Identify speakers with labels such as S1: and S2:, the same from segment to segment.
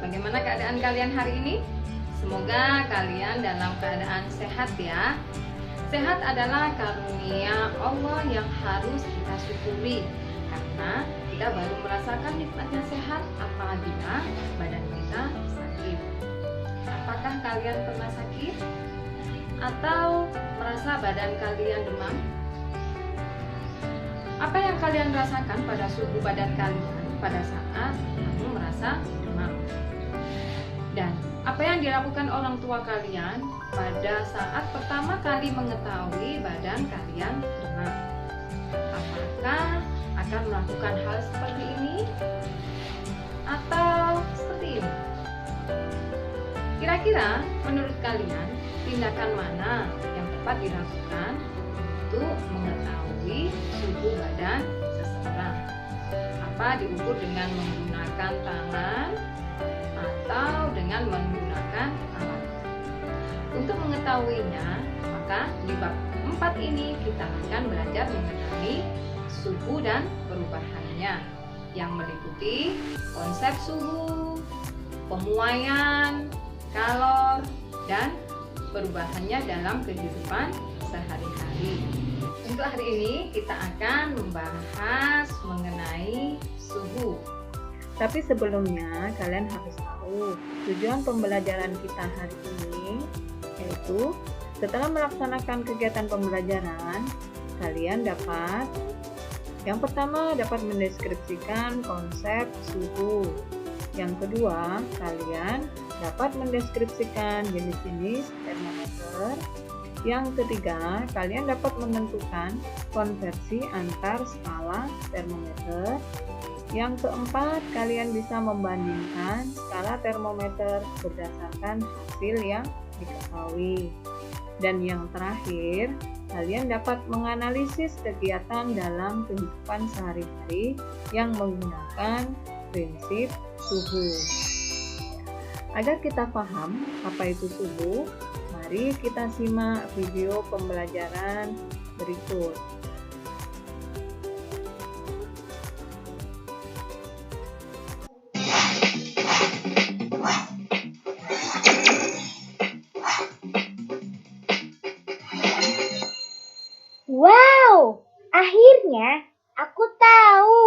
S1: Bagaimana keadaan kalian hari ini? Semoga kalian dalam keadaan sehat ya. Sehat adalah karunia Allah yang harus kita syukuri, karena kita baru merasakan nikmatnya sehat apabila badan kita sakit. Apakah kalian pernah sakit? Atau merasa badan kalian demam? Apa yang kalian rasakan pada suhu badan kalian pada saat kamu merasa demam? Dan apa yang dilakukan orang tua kalian pada saat pertama kali mengetahui badan kalian demam? Apakah akan melakukan hal seperti ini? Atau seperti ini? Kira-kira menurut kalian tindakan mana yang tepat dilakukan untuk mengetahui suhu badan seseorang? Apa diukur dengan menggunakan tangan atau dengan menggunakan alat? Untuk mengetahuinya, maka di bab 4 ini kita akan belajar mengenai suhu dan perubahannya, yang meliputi konsep suhu, pemuaian, kalor, dan perubahannya dalam kehidupan sehari-hari. Untuk hari ini kita akan membahas mengenai suhu. Tapi sebelumnya kalian harus tahu tujuan pembelajaran kita hari ini, yaitu setelah melaksanakan kegiatan pembelajaran, kalian dapat yang pertama dapat mendeskripsikan konsep suhu. Yang kedua, kalian dapat mendeskripsikan jenis-jenis termometer. Yang ketiga, kalian dapat menentukan konversi antar skala termometer. Yang keempat, kalian bisa membandingkan skala termometer berdasarkan hasil yang diketahui. Dan yang terakhir, kalian dapat menganalisis kegiatan dalam kehidupan sehari-hari yang menggunakan prinsip suhu. Agar kita paham apa itu suhu, mari kita simak video pembelajaran berikut.
S2: Wow, akhirnya aku tahu.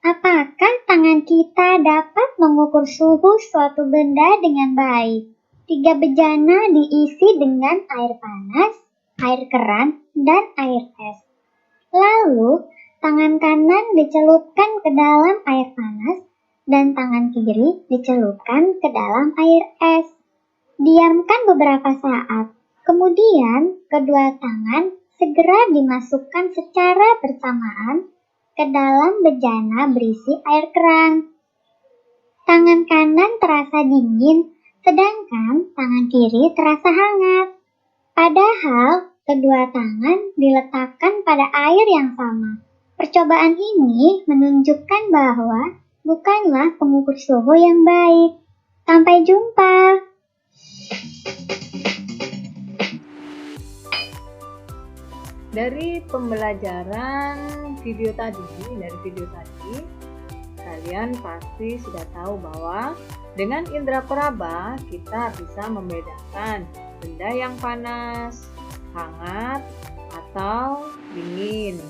S2: Apakah tangan kita dapat mengukur suhu suatu benda dengan baik? 3 bejana diisi dengan air panas, air keran, dan air es. Lalu, tangan kanan dicelupkan ke dalam air panas dan tangan kiri dicelupkan ke dalam air es. Diamkan beberapa saat. Kemudian, kedua tangan segera dimasukkan secara bersamaan ke dalam bejana berisi air keran. Tangan kanan terasa dingin, sedangkan tangan kiri terasa hangat. Padahal kedua tangan diletakkan pada air yang sama. Percobaan ini menunjukkan bahwa bukanlah pengukur suhu yang baik. Sampai jumpa.
S1: Dari pembelajaran video tadi, kalian pasti sudah tahu bahwa dengan indera peraba kita bisa membedakan benda yang panas, hangat, atau dingin.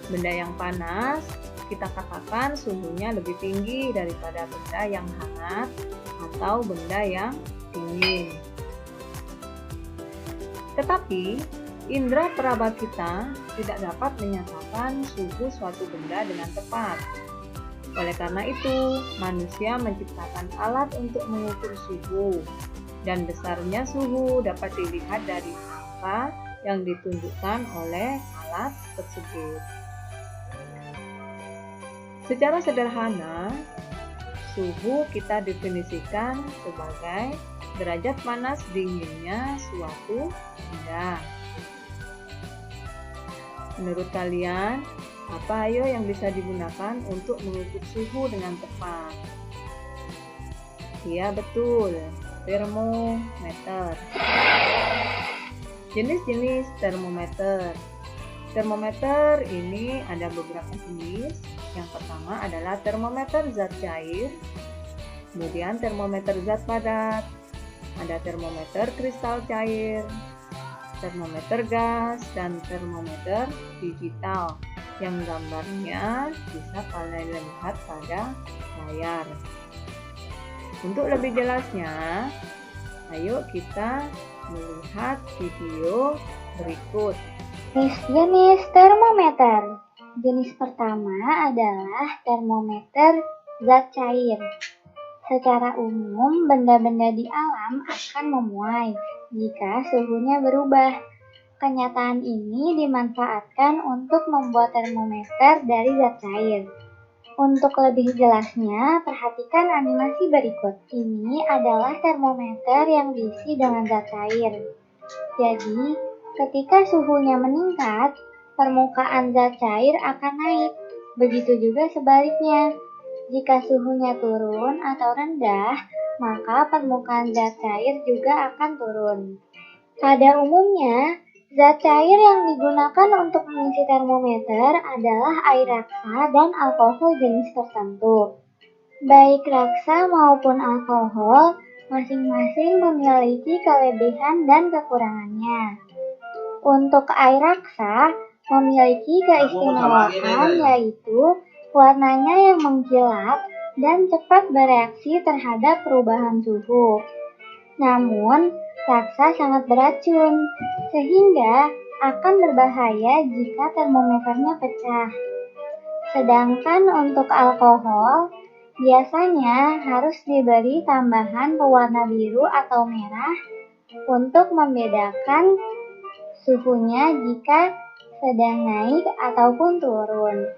S1: Benda yang panas kita katakan suhunya lebih tinggi daripada benda yang hangat atau benda yang dingin. Tetapi indera peraba kita tidak dapat menyatakan suhu suatu benda dengan tepat. Oleh karena itu, manusia menciptakan alat untuk mengukur suhu, dan besarnya suhu dapat dilihat dari angka yang ditunjukkan oleh alat tersebut. Secara sederhana, suhu kita definisikan sebagai derajat panas dinginnya suatu benda. Menurut kalian, apa yang bisa digunakan untuk mengukur suhu dengan tepat? Iya betul, termometer. Jenis-jenis termometer. Termometer ini ada beberapa jenis. Yang pertama adalah termometer zat cair,
S3: Kemudian termometer zat padat, ada termometer kristal cair, termometer gas, dan termometer digital yang gambarnya bisa kalian lihat pada layar. Untuk lebih jelasnya, ayo kita melihat video berikut.
S2: Jenis termometer. Jenis pertama adalah termometer zat cair. Secara umum, benda-benda di alam akan memuai jika suhunya berubah. Kenyataan ini dimanfaatkan untuk membuat termometer dari zat cair. Untuk lebih jelasnya, perhatikan animasi berikut. Ini adalah termometer yang diisi dengan zat cair. Jadi, ketika suhunya meningkat, permukaan zat cair akan naik. Begitu juga sebaliknya. Jika suhunya turun atau rendah, maka permukaan zat cair juga akan turun. Pada umumnya, zat cair yang digunakan untuk mengisi termometer adalah air raksa dan alkohol jenis tertentu. Baik raksa maupun alkohol masing-masing memiliki kelebihan dan kekurangannya. Untuk air raksa memiliki keistimewaan yaitu warnanya yang mengkilap dan cepat bereaksi terhadap perubahan suhu. Namun, raksa sangat beracun, sehingga akan berbahaya jika termometernya pecah. Sedangkan untuk alkohol, biasanya harus diberi tambahan pewarna biru atau merah untuk membedakan suhunya jika sedang naik ataupun turun.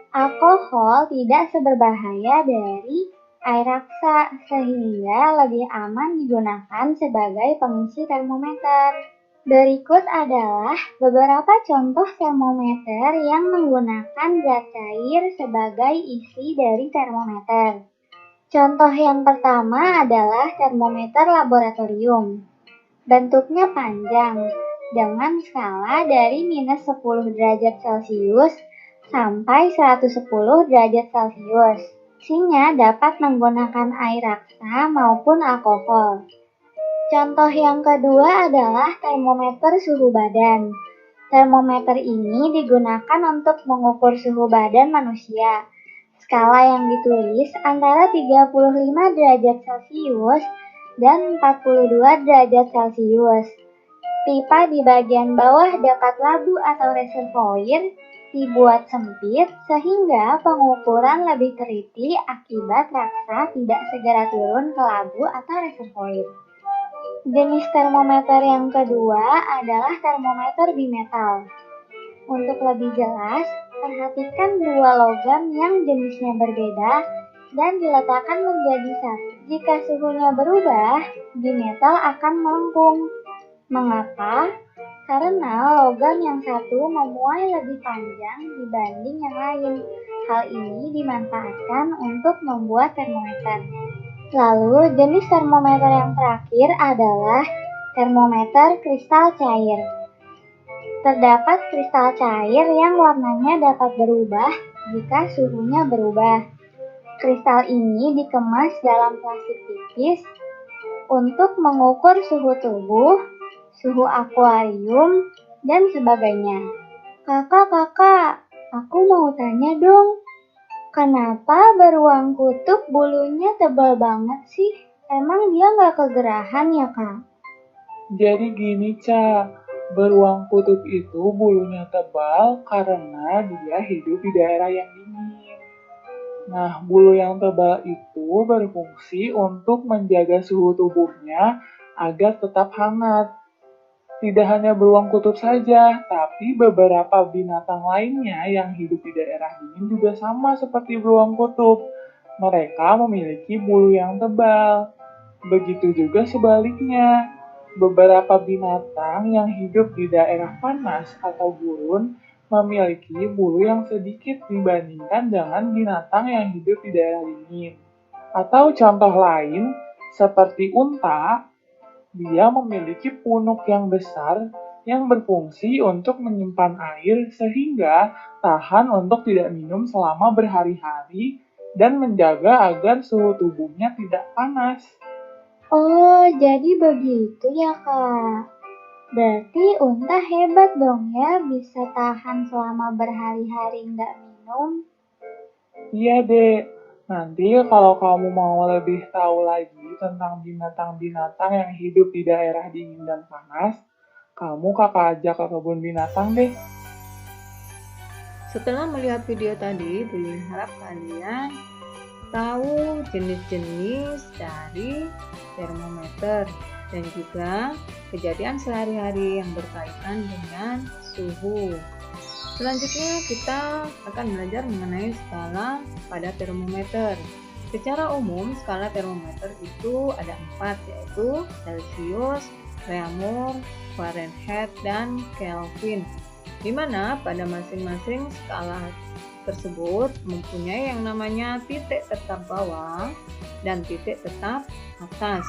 S2: Alkohol tidak seberbahaya dari air raksa, sehingga lebih aman digunakan sebagai pengisi termometer. Berikut adalah beberapa contoh termometer yang menggunakan zat cair sebagai isi dari termometer. Contoh yang pertama adalah termometer laboratorium. Bentuknya panjang, dengan skala dari minus 10 derajat Celcius sampai 110 derajat Celcius. Isinya dapat menggunakan air raksa maupun alkohol. Contoh yang kedua adalah termometer suhu badan. Termometer ini digunakan untuk mengukur suhu badan manusia. Skala yang ditulis antara 35 derajat Celcius dan 42 derajat Celcius. Pipa di bagian bawah dekat labu atau reservoir dibuat sempit sehingga pengukuran lebih teliti akibat raksa tidak segera turun ke labu atau reservoir. Jenis termometer yang kedua adalah termometer bimetal. Untuk lebih jelas, perhatikan dua logam yang jenisnya berbeda dan diletakkan menjadi satu. Jika suhunya berubah, bimetal akan melengkung. Mengapa? Karena logam yang satu memuai lebih panjang dibanding yang lain. Hal ini dimanfaatkan untuk membuat termometer. Lalu, jenis termometer yang terakhir adalah termometer kristal cair. Terdapat kristal cair yang warnanya dapat berubah jika suhunya berubah. Kristal ini dikemas dalam plastik tipis untuk mengukur suhu tubuh, suhu akuarium, dan sebagainya. Kakak, aku mau tanya dong, kenapa beruang kutub bulunya tebal banget sih? Emang dia nggak kegerahan ya, Kak?
S4: Jadi gini, Ca. Beruang kutub itu bulunya tebal karena dia hidup di daerah yang dingin. Nah, bulu yang tebal itu berfungsi untuk menjaga suhu tubuhnya agar tetap hangat. Tidak hanya beruang kutub saja, tapi beberapa binatang lainnya yang hidup di daerah dingin juga sama seperti beruang kutub. Mereka memiliki bulu yang tebal. Begitu juga sebaliknya. Beberapa binatang yang hidup di daerah panas atau gurun memiliki bulu yang sedikit dibandingkan dengan binatang yang hidup di daerah dingin. Atau contoh lain, seperti unta, dia memiliki punuk yang besar yang berfungsi untuk menyimpan air sehingga tahan untuk tidak minum selama berhari-hari dan menjaga agar suhu tubuhnya tidak panas.
S2: Oh, jadi begitu ya, Kak. Berarti unta hebat dong ya, bisa tahan selama berhari-hari nggak minum.
S4: Iya, Dek. Nanti kalau kamu mau lebih tahu lagi tentang binatang-binatang yang hidup di daerah dingin dan panas, kamu kakak ajak ke kebun binatang deh.
S3: Setelah melihat video tadi, Beli harap kalian tahu jenis-jenis dari termometer dan juga kejadian sehari-hari yang berkaitan dengan suhu. Selanjutnya kita akan belajar mengenai skala pada termometer. Secara umum skala termometer itu ada 4, yaitu Celcius, Reaumur, Fahrenheit, dan Kelvin, di mana pada masing-masing skala tersebut mempunyai yang namanya titik tetap bawah dan titik tetap atas.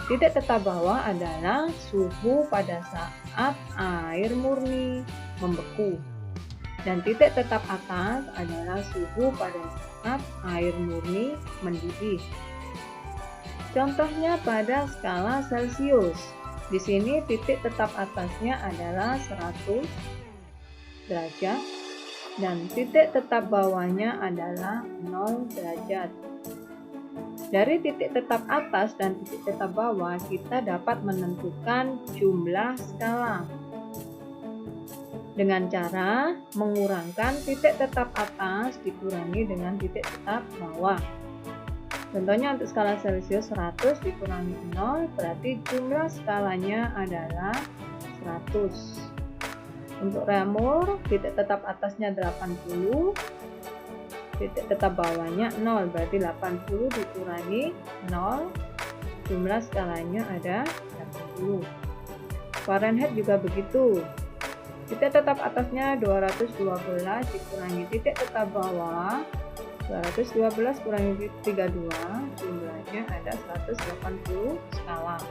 S3: Titik tetap bawah adalah suhu pada saat air murni membeku, dan titik tetap atas adalah suhu pada saat air murni mendidih. Contohnya pada skala Celcius. Di sini titik tetap atasnya adalah 100 derajat dan titik tetap bawahnya adalah 0 derajat. Dari titik tetap atas dan titik tetap bawah kita dapat menentukan jumlah skala dengan cara mengurangkan titik tetap atas dikurangi dengan titik tetap bawah. Contohnya untuk skala Celcius 100 dikurangi 0 berarti jumlah skalanya adalah 100. Untuk Reaumur, titik tetap atasnya 80, titik tetap bawahnya 0, berarti 80 dikurangi 0, jumlah skalanya ada 80. Fahrenheit juga begitu. Titik tetap atasnya 212 dikurangi titik tetap bawah, 212 kurangi 32, jumlahnya ada 180 skala.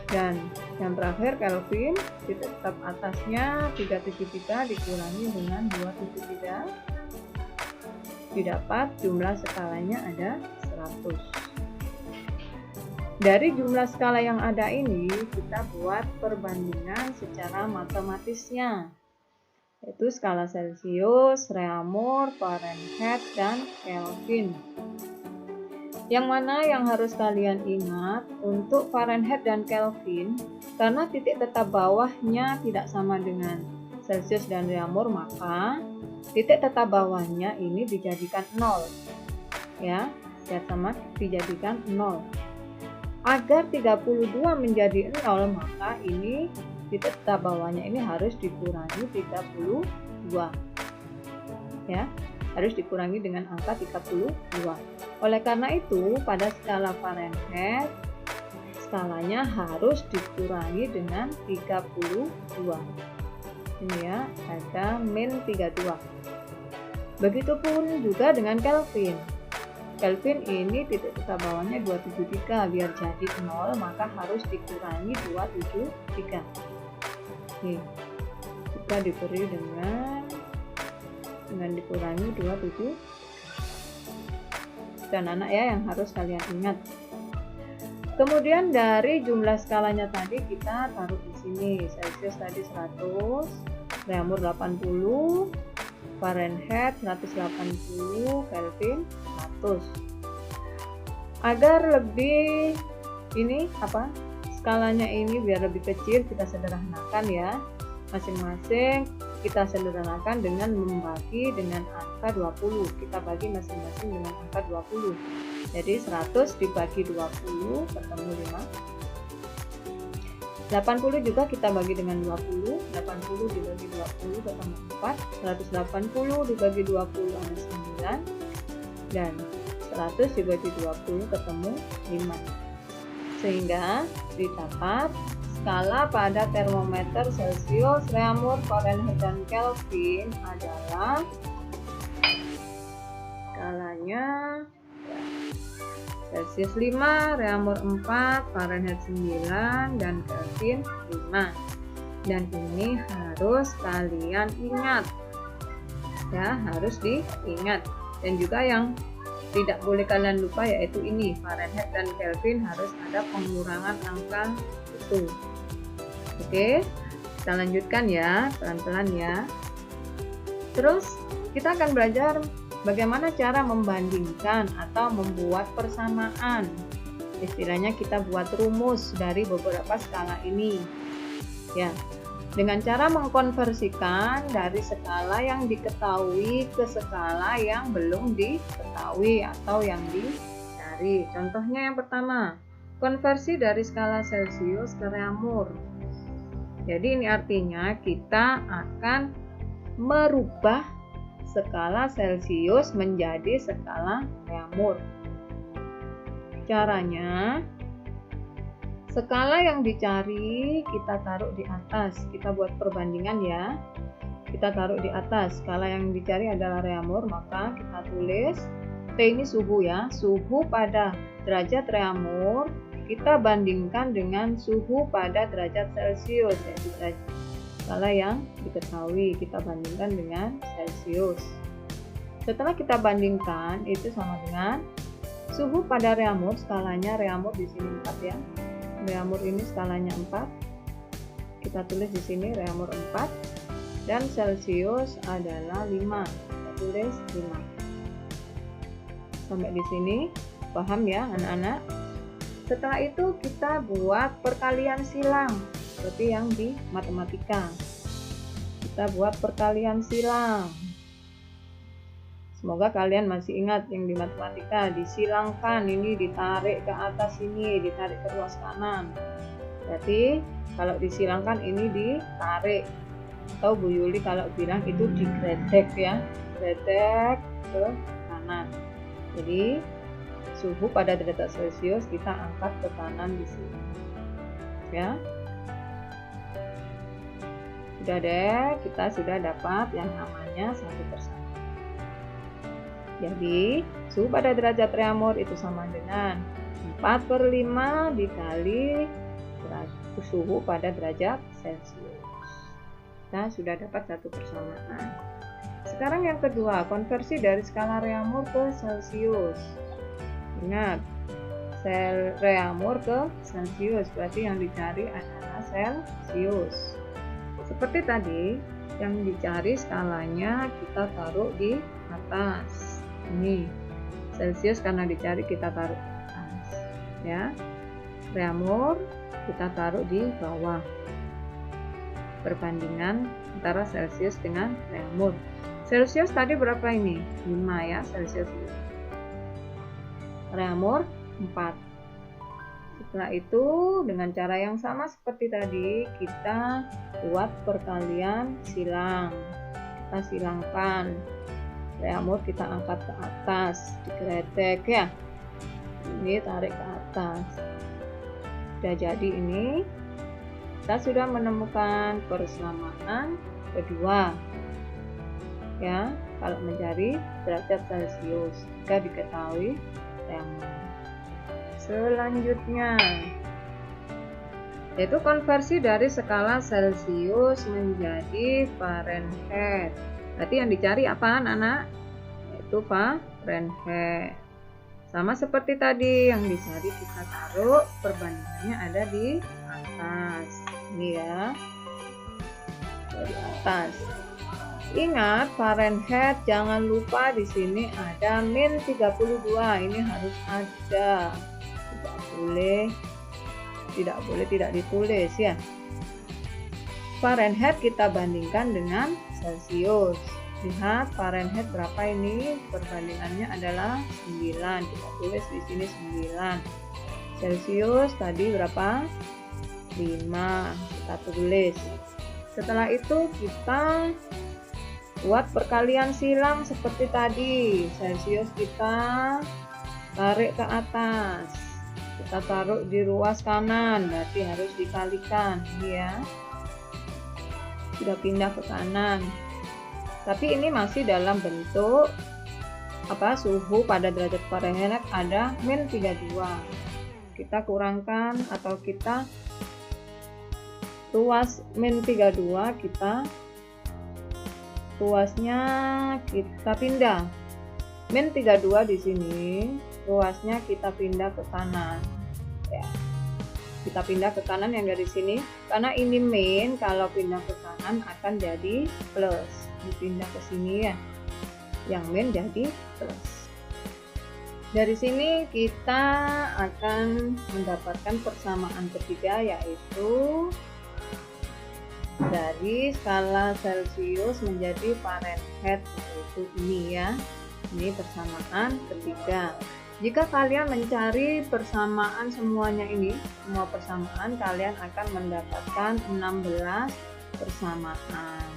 S3: Dan yang terakhir Kelvin, titik tetap atasnya 373 dikurangi dengan 273, didapat jumlah skalanya ada 100. Dari jumlah skala yang ada ini, kita buat perbandingan secara matematisnya, yaitu skala Celcius, Reaumur, Fahrenheit, dan Kelvin. Yang mana yang harus kalian ingat untuk Fahrenheit dan Kelvin, karena titik tetap bawahnya tidak sama dengan Celcius dan Reaumur, maka titik tetap bawahnya ini dijadikan 0. Ya, lihat sama, dijadikan 0. Agar 32 menjadi 0, maka ini titik tetap bawahnya ini harus dikurangi 32. Ya, harus dikurangi dengan angka 32. Oleh karena itu, pada skala Fahrenheit, skalanya harus dikurangi dengan 32. Ini ya, ada min 32. Begitupun juga dengan Kelvin. Kelvin ini titik tetap bawahnya 273, biar jadi 0 maka harus dikurangi 273. Nih, kita diberi dengan dikurangi 27. Dan anak ya yang harus kalian ingat. Kemudian dari jumlah skalanya tadi kita taruh di sini. Celcius tadi 100, Reaumur 80, Fahrenheit 180, Kelvin 100. Agar lebih skalanya ini biar lebih kecil, kita sederhanakan ya. Masing-masing kita sederhanakan dengan membagi dengan angka 20. Kita bagi masing-masing dengan angka 20. Jadi 100 dibagi 20 ketemu 5. 80 juga kita bagi dengan 20. 80 dibagi 20 ketemu 4. 180 dibagi 20 ada 9. Dan 100 dibagi 20 ketemu 5. Sehingga didapat skala pada termometer Celcius, Reaumur, Fahrenheit, dan Kelvin adalah skalanya Celcius 5, Reaumur 4, Fahrenheit 9, dan Kelvin 5. Dan ini harus kalian ingat. ya, harus diingat. Dan juga yang tidak boleh kalian lupa yaitu ini, Fahrenheit dan Kelvin harus ada pengurangan angka itu. Oke, kita lanjutkan ya, pelan-pelan ya. Terus kita akan belajar bagaimana cara membandingkan atau membuat persamaan. Istilahnya kita buat rumus dari beberapa skala ini. Ya, dengan cara mengkonversikan dari skala yang diketahui ke skala yang belum diketahui atau yang dicari. Contohnya yang pertama, konversi dari skala Celsius ke Reaumur. Jadi ini artinya kita akan merubah skala Celsius menjadi skala Reaumur. Caranya, skala yang dicari kita taruh di atas. Kita buat perbandingan ya. Kita taruh di atas. Skala yang dicari adalah Reaumur, maka kita tulis T ini suhu ya. Suhu pada derajat Reaumur kita bandingkan dengan suhu pada derajat Celsius, yaitu skala yang diketahui kita bandingkan dengan Celsius. Setelah kita bandingkan, itu sama dengan suhu pada Reaumur, skalanya Reaumur di sini 4 ya. Reaumur ini skalanya 4. Kita tulis di sini Reaumur 4 dan Celsius adalah 5. Kita tulis 5. Sampai di sini paham ya anak-anak? Setelah itu kita buat perkalian silang seperti yang di matematika. Kita buat perkalian silang. Semoga kalian masih ingat yang di matematika, disilangkan, ini ditarik ke atas sini, ditarik ke ruas kanan. Berarti kalau disilangkan ini ditarik, atau Bu Yuli kalau bilang itu digredek ya, gredek ke kanan. Jadi suhu pada derajat Celsius kita angkat ke kanan di sini. Ya. Sudah deh, kita sudah dapat yang namanya satu persatu. Jadi, suhu pada derajat Reaumur itu sama dengan 4/5 dikali suhu pada derajat Celsius. Nah, sudah dapat satu persamaan. Sekarang yang kedua, konversi dari skala Reaumur ke Celsius. Ingat, Reaumur ke Celsius, berarti yang dicari adalah Celsius. Seperti tadi, yang dicari skalanya kita taruh di atas. Ini Celsius karena dicari kita taruh di atas ya. Reaumur kita taruh di bawah. Perbandingan antara Celsius dengan Reaumur. Celsius tadi berapa ini? 5 ya, Celsius 5. Reaumur 4. Setelah itu dengan cara yang sama seperti tadi kita buat perkalian silang. Kita silangkan. Reaumur kita angkat ke atas, digredek ya. Ini tarik ke atas. Sudah jadi ini. Kita sudah menemukan persamaan kedua. Ya, kalau mencari derajat Celsius, jika diketahui Reaumur. Selanjutnya yaitu konversi dari skala Celsius menjadi Fahrenheit. Berarti yang dicari apa anak-anak? Yaitu Fahrenheit. Sama seperti tadi yang dicari kita taruh perbandingannya ada di atas. Ini ya. Dari atas. Ingat Fahrenheit jangan lupa di sini ada -32. Ini harus ada. Tidak boleh tidak ditulis ya. Fahrenheit kita bandingkan dengan Celsius. Lihat Fahrenheit berapa ini? Perbandingannya adalah 9. Kita tulis di sini 9. Celsius tadi berapa? 5. Kita tulis. Setelah itu kita buat perkalian silang seperti tadi. Celsius kita tarik ke atas. Kita taruh di ruas kanan, berarti harus dikalikan. Ini ya. Sudah pindah ke kanan. Tapi ini masih dalam bentuk suhu pada derajat Fahrenheit ada -32. Kita kurangkan atau kita ruas -32 kita ruasnya kita pindah. Min 32 di sini, ruasnya kita pindah ke kanan. Ya. Kita pindah ke kanan yang dari sini, karena ini min, kalau pindah ke kanan akan jadi plus. Dipindah ke sini ya. Yang min jadi plus. Dari sini kita akan mendapatkan persamaan ketiga, yaitu dari skala Celcius menjadi Fahrenheit, yaitu ini ya. Ini persamaan ketiga. Jika kalian mencari persamaan semuanya ini, semua persamaan, kalian akan mendapatkan 16 persamaan.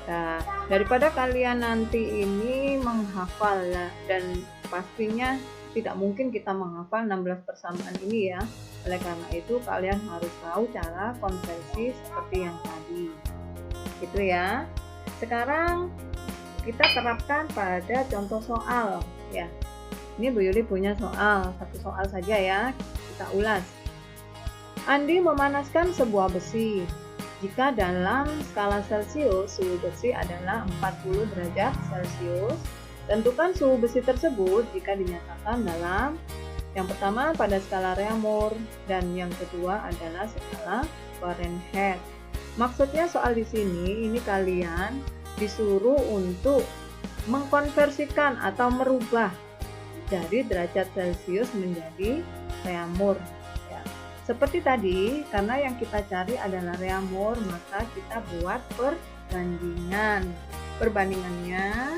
S3: Nah, daripada kalian nanti ini menghafal ya, dan pastinya tidak mungkin kita menghafal 16 persamaan ini ya. Oleh karena itu kalian harus tahu cara konversi seperti yang tadi. Gitu ya. Sekarang kita terapkan pada contoh soal ya. Ini Bu Yuli punya soal, satu soal saja ya. Kita ulas. Andi memanaskan sebuah besi. Jika dalam skala Celcius suhu besi adalah 40 derajat Celcius, tentukan suhu besi tersebut jika dinyatakan dalam yang pertama pada skala Reaumur dan yang kedua adalah skala Fahrenheit. Maksudnya soal di sini ini kalian disuruh untuk mengkonversikan atau merubah dari derajat Celcius menjadi Reaumur. Ya. Seperti tadi, karena yang kita cari adalah Reaumur, maka kita buat perbandingan. Perbandingannya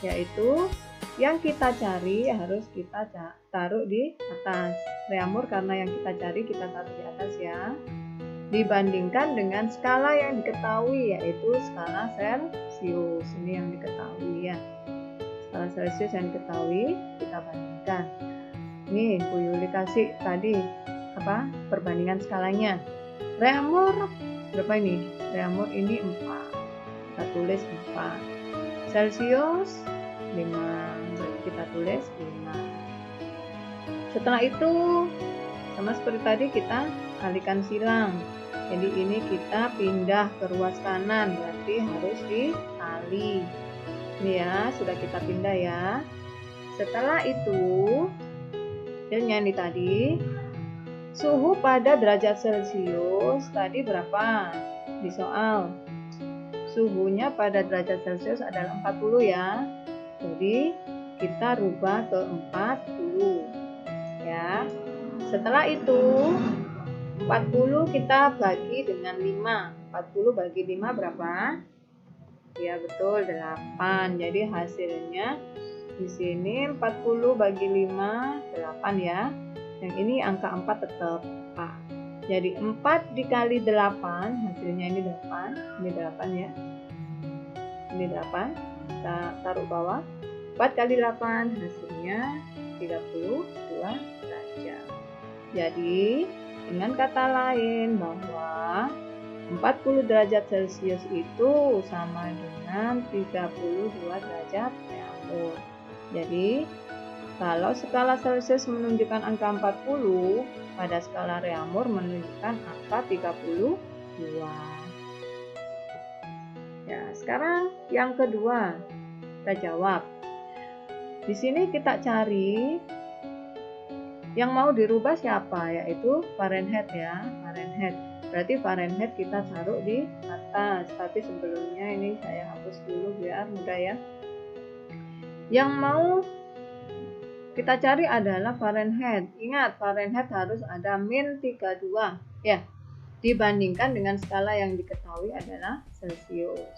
S3: yaitu yang kita cari harus kita taruh di atas. Reaumur karena yang kita cari kita taruh di atas ya. Dibandingkan dengan skala yang diketahui yaitu skala Celcius. Ini yang diketahui ya. Skala Celcius yang diketahui kita bandingkan. Nih Bu Yuli kasih tadi perbandingan skalanya. Reaumur berapa ini? Reaumur ini 4. Kita tulis 4. Celcius 5. Berarti kita tulis 5. Setelah itu sama seperti tadi kita kalikan silang. Jadi ini kita pindah ke ruas kanan, berarti harus dikali. Ini ya, sudah kita pindah ya. Setelah itu, dan yang ini tadi, suhu pada derajat Celcius tadi berapa? Di soal. Suhunya pada derajat Celcius adalah 40 ya. Jadi kita rubah ke 40 ya. Setelah itu 40 kita bagi dengan 5. 40 bagi 5 berapa? Ya betul 8. Jadi hasilnya di sini 40 bagi 5 8 ya. Yang ini angka 4 tetap A. Jadi 4 dikali 8 hasilnya ini 8. Ini 8 ya. Ini 8. Kita taruh bawah. 4 kali 8 hasilnya 32 derajat. Jadi dengan kata lain bahwa 40 derajat Celcius itu sama dengan 32 derajat Reaumur. Jadi kalau skala Celcius menunjukkan angka 40, pada skala Reaumur menunjukkan angka 32. Ya, sekarang yang kedua kita jawab. Di sini kita cari yang mau dirubah siapa, yaitu Fahrenheit ya, Fahrenheit. Berarti Fahrenheit kita taruh di atas, tapi sebelumnya ini saya hapus dulu biar mudah ya. Yang mau kita cari adalah Fahrenheit. Ingat, Fahrenheit harus ada min 32 ya, dibandingkan dengan skala yang diketahui adalah Celcius.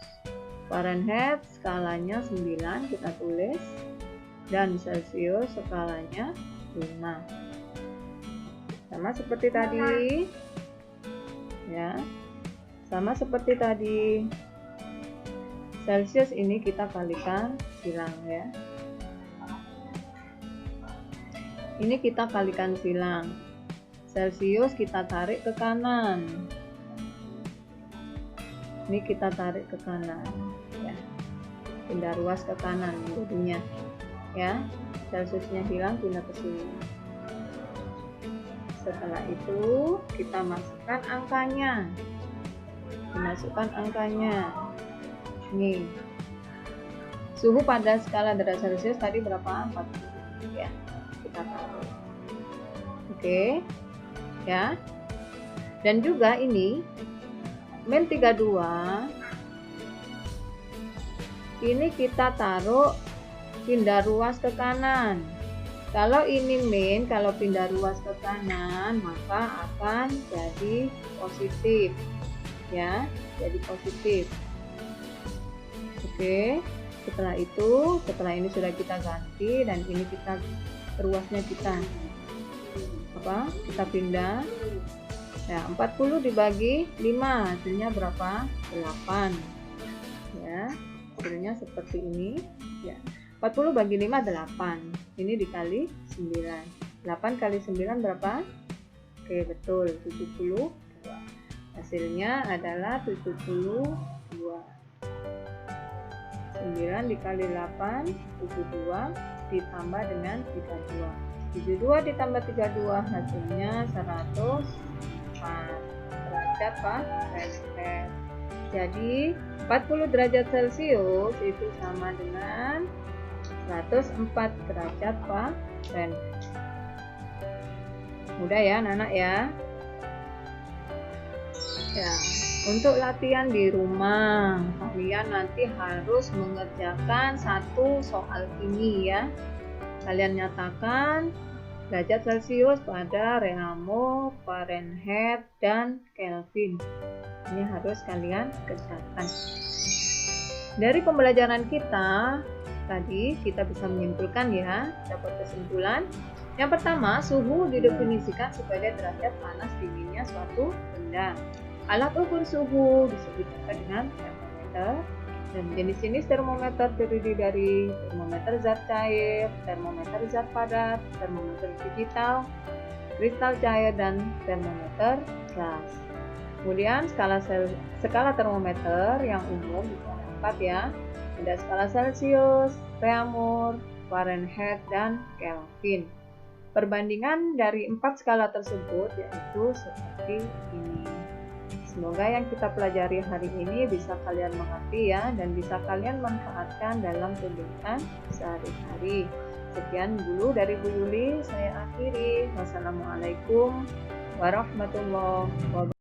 S3: Fahrenheit skalanya 9 kita tulis, dan Celcius skalanya 5. Sama seperti tadi ya, sama seperti tadi. Celcius ini kita kalikan silang ya. Ini kita kalikan silang. Celcius kita tarik ke kanan. Ini kita tarik ke kanan ya. Pindah ruas ke kanan jadinya ya. Celciusnya hilang, pindah ke sini. Setelah itu kita masukkan angkanya. Dimasukkan angkanya. Nih, Suhu pada skala derajat Celcius tadi berapa? 40 ya. Kita taruh. Oke. Ya. Dan juga ini min 32 ini kita taruh pindah ruas ke kanan. Kalau ini min, kalau pindah ruas ke kanan maka akan jadi positif ya, jadi positif. Oke. Setelah ini sudah kita ganti dan ini kita ruasnya kita pindah ya. 40 dibagi 5 hasilnya berapa? 8 ya, hasilnya seperti ini ya. 40 bagi 5 8, ini dikali 9, 8 kali 9 berapa? Oke, betul, 72. Hasilnya adalah 72. 9 dikali 8, 72 ditambah dengan 32. 72 ditambah 32 hasilnya 104 derajat Fahrenheit. Jadi 40 derajat Celcius itu sama dengan 104 derajat Fahrenheit. Mudah ya anak-anak ya. Ya, untuk latihan di rumah kalian nanti harus mengerjakan satu soal ini ya. Kalian nyatakan derajat Celcius pada Reaumur, Fahrenheit, dan Kelvin. Ini harus kalian kerjakan. Dari pembelajaran kita tadi kita bisa menyimpulkan ya, dapat kesimpulan. Yang pertama, suhu didefinisikan sebagai derajat panas dinginnya suatu benda. Alat ukur suhu disebut dengan termometer, dan jenis-jenis termometer terdiri dari termometer zat cair, termometer zat padat, termometer digital, kristal cair, dan termometer gas. Kemudian skala termometer yang umum ada 4 ya. Ada skala Celcius, Reaumur, Fahrenheit, dan Kelvin. Perbandingan dari 4 skala tersebut yaitu seperti ini. Semoga yang kita pelajari hari ini bisa kalian mengerti ya, dan bisa kalian manfaatkan dalam kehidupan sehari-hari. Sekian dulu dari Bu Yuli, saya akhiri. Wassalamualaikum warahmatullahi wabarakatuh.